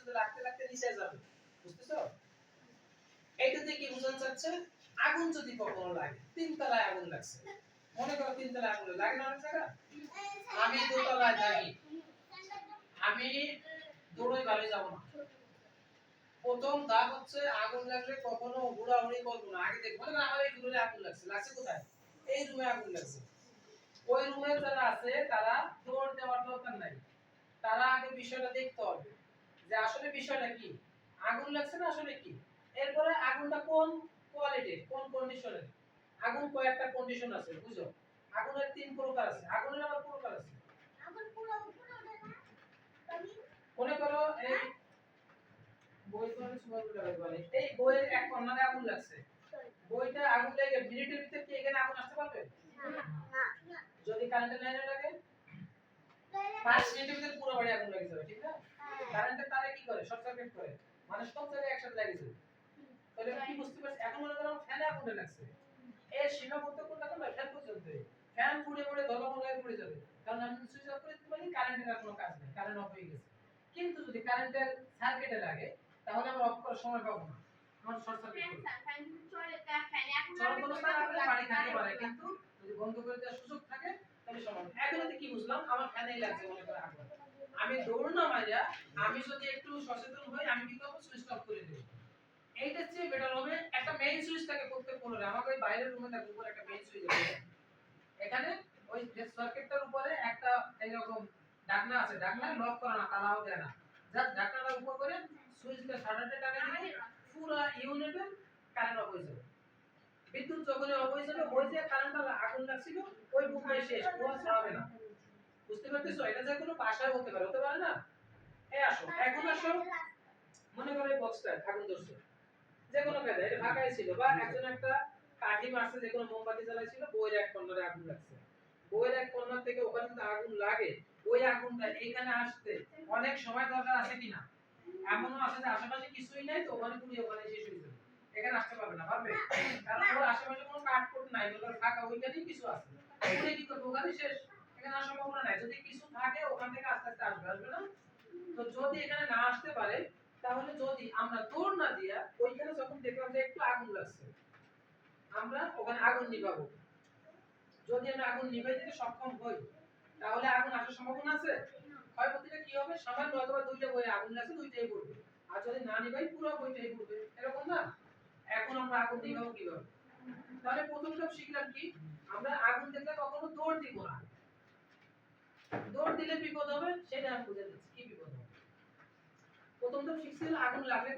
শুধু লাগতে লাগতে নিচে যাবে, বুঝতেছো? এইটাতে কি বোঝানো যাচ্ছে? আগুন যদি কখনো লাগে, তিন তলায় আগুন লাগছে, মনে করো তিন তলায় আগুন লাগে না অনেক জায়গা, আমি দোতলায় থাকি, আমি দৌড়ে বাড়ি যাব না। প্রথম ধাপ হচ্ছে আগুন লাগলে কখনো হুড়াহুড়ি করবো না, আগে দেখবো না আমার এই রুমে আগুন লাগছে, লাগছে কোথায়? এই রুমে আগুন লাগছে। ওই রুমে যারা আছে তারা দৌড় দেওয়ার দরকার নাই, তারা আগে বিষয়টা দেখতে হবে যে আসলে বিষয়টা কি, আগুন লাগছে না আসলে কি। এরপরে আগুনটা কোন কোয়ালিটির, কোন কন্ডিশনের। আগুন কয়েকটা কন্ডিশন আছে, বুঝো? আগুনের তিন প্রকার আছে, আগুনের আবার প্রকার আছে। আগুন পুরো উপরে ওঠে না, মনে করো এই বই তো অনেক সময় উল্টা হতে পারে, এই বইয়ের এক কর্নারে আগুন লাগছে, বইটা আগুন লেগে মিনিটের ভিতর কি এখানে আগুন আসতে পারবে? না। যদি কারেন্টের লাইনে লাগে 5 মিনিটের ভিতর পুরো বাড়ি আগুন লেগে যাবে, ঠিক না? কারেন্টের তারে কি করে, শর্ট সার্কিট করে, মানে সব জায়গায় একসাথে লেগে যাবে। তাহলে কি বুঝতে পারছ? এখন মনে করো ফ্যানে আগুন লাগছে, এর সীমাবদ্ধ কোনটা কোন ফ্যান পর্যন্ত, ফ্যান পুড়ে পুড়ে দলমল হয়ে পড়ে যাবে, কারণ আমি সুইচ অফ করে দিতে পারি, কারেন্টের আর কোনো কাজ নেই, কারেন্ট অফ হয়ে গেছে। কিন্তু যদি কারেন্টের সার্কিটে লাগে তাহলে আমরা অফ করার সময় পাবো না, আমার শর্ট সার্কিট হবে। ফ্যান চলে, ফ্যানে এখন চলন্ত অবস্থায় লাগলে বাড়ি থাকতে পারে, কিন্তু যদি বন্ধ করে দেওয়ার সুযোগ থাকে তাহলে সমস্যা। এখনতে কি বুঝলাম, আমার ফ্যানেই লাগছে মনে করে আগুন, আমি দৌড় না মাইরা আমি যদি একটু সচেতন হই আমি কি করব, সুইচ অফ করে দেব। এইটা চেয়ে বেটার হবে একটা মেইন সুইচ থাকে প্রত্যেক কোণে, আমাকে ওই বাইরের রুমে থাকবে উপরে একটা মেইন সুইচ আছে, এখানে ওই যে সার্কিটটার উপরে একটা এরকম ঢাকনা আছে, ঢাকনা লক করা না, তালাও দেয় না, জাস্ট ঢাকনাটার উপর করে সুইচটা শাটারটা টানে দিলে পুরো ইউনিটে কারেন্ট অফ হয়ে যাবে। বিদ্যুৎ যখন অফ হয়ে যাবে, ওই যে কারেন্টটা আগুন লাগছিল ওই বুকে শেষ, ও আর ছড়াবে না। বুঝতে পারতেছো? এটা যে কোনো বাসায় হতে পারে, হতে পারে না? এই আসো, এখন আসো, মনে করো এই বক্সটা আগুন ধরছে, যে কোনো কাজে এটা ঢাকায় ছিল, বা একজন একটা কাঠি মারছে, যে কোনো মোমবাতি জ্বালাইছিল, বইয়ের এক কর্নারে আগুন লাগছে, বইয়ের এক কর্নার থেকে ওখানে যদি আগুন লাগে, ওই আগুনটা এখানে আসতে অনেক সময় দরকার আছে কিনা? এমনও আছে যে আশেপাশে কিছুই নাই, তো ওখানে পুড়ে ওখানে শেষ হয়ে যাবে, এখানে আসতে পারবে না, পারবে? কারণ ওর আশেপাশে কোনো কাঠকোট নাই, ওখানে ফাঁকা, ওইখানেই কিছু আছে, ওখানে কি করবে, ওখানে শেষ, এখানে আসার সম্ভাবনা নাই। যদি কিছু থাকে ওখান থেকে আস্তে আস্তে আসবে, আসবে না? তো যদি এখানে না আসতে পারে, তাহলে যদি আমরা দৌড় না দিয়া ওইখানে যখন দেখলাম যে একটু আগুন লাগছে, আমরা ওখানে আগুন নিভাবো। যদি আমরা আগুন নিভাই দিতে সক্ষম হই, তাহলে আগুন আসার সম্ভাবনা আছে। ক্ষয়ক্ষতিটা কি হবে, সামান্য অথবা দুইটা বইয়ে আগুন লাগছে, দুইটাই পড়বে, আর যদি না নিভাই পুরো বইটাই পড়বে, এরকম না? এখন আমরা আগুন নিভাবো কিভাবে? তাহলে প্রথম ধাপ শিখলাম কি, আমরা আগুন দেখলে কখনো দৌড় দিব না, দৌড় দিলে বিপদ হবে, সেটা আমি বুঝে দিচ্ছি কি বিপদ হবে। প্রথম ধাপ শিখছিল আগুন লাগলে